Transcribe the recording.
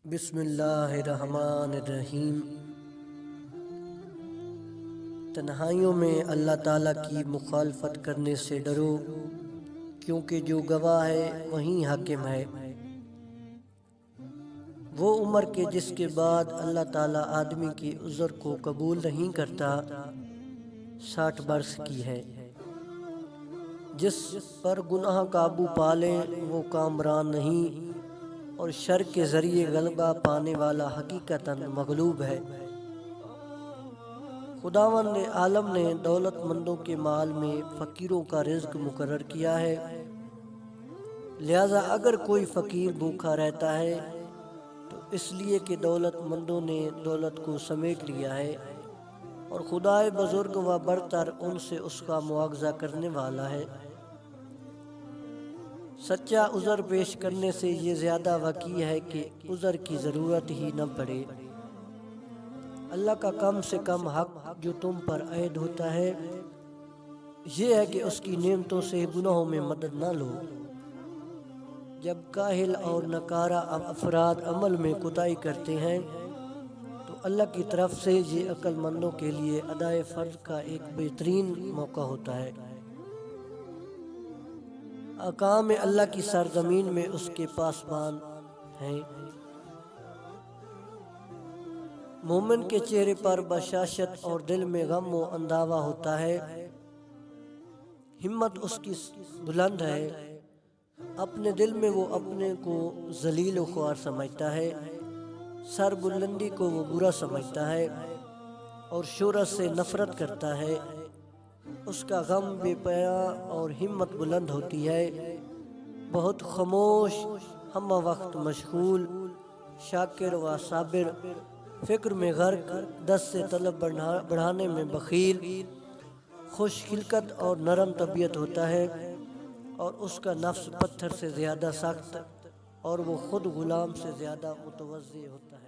بسم اللہ الرحمن الرحیم۔ تنہائیوں میں اللہ تعالیٰ کی مخالفت کرنے سے ڈرو، کیونکہ جو گواہ ہے وہیں حاکم ہے۔ وہ عمر کے جس کے بعد اللہ تعالیٰ آدمی کی عذر کو قبول نہیں کرتا 60 برس کی ہے۔ جس پر گناہ قابو پالے وہ کامران نہیں، اور شر کے ذریعے غلبہ پانے والا حقیقتاً مغلوب ہے۔ خداوند عالم نے دولت مندوں کے مال میں فقیروں کا رزق مقرر کیا ہے، لہذا اگر کوئی فقیر بھوکا رہتا ہے تو اس لیے کہ دولت مندوں نے دولت کو سمیٹ لیا ہے، اور خدائے بزرگ و برتر ان سے اس کا مواخذہ کرنے والا ہے۔ سچا عذر پیش کرنے سے یہ زیادہ وقی ہے کہ عذر کی ضرورت ہی نہ پڑے۔ اللہ کا کم سے کم حق جو تم پر عائد ہوتا ہے یہ ہے کہ اس کی نعمتوں سے گناہوں میں مدد نہ لو۔ جب کاہل اور ناکارہ افراد عمل میں کوتاہی کرتے ہیں تو اللہ کی طرف سے یہ عقل مندوں کے لیے ادائے فرض کا ایک بہترین موقع ہوتا ہے۔ احکام اللہ کی سرزمین میں اس کے پاسبان ہیں۔ مومن کے چہرے پر بشاشت اور دل میں غم و انداوا ہوتا ہے، ہمت اس کی بلند ہے۔ اپنے دل میں وہ اپنے کو ذلیل و خوار سمجھتا ہے، سر بلندی کو وہ برا سمجھتا ہے اور شہرت سے نفرت کرتا ہے۔ اس کا غم بے پایاں اور ہمت بلند ہوتی ہے، بہت خاموش، ہم وقت مشغول، شاکر و صابر، فکر میں غرق، دست سے طلب بڑھانے میں بخیل، خوش خلقت اور نرم طبیعت ہوتا ہے، اور اس کا نفس پتھر سے زیادہ سخت اور وہ خود غلام سے زیادہ متوضع ہوتا ہے۔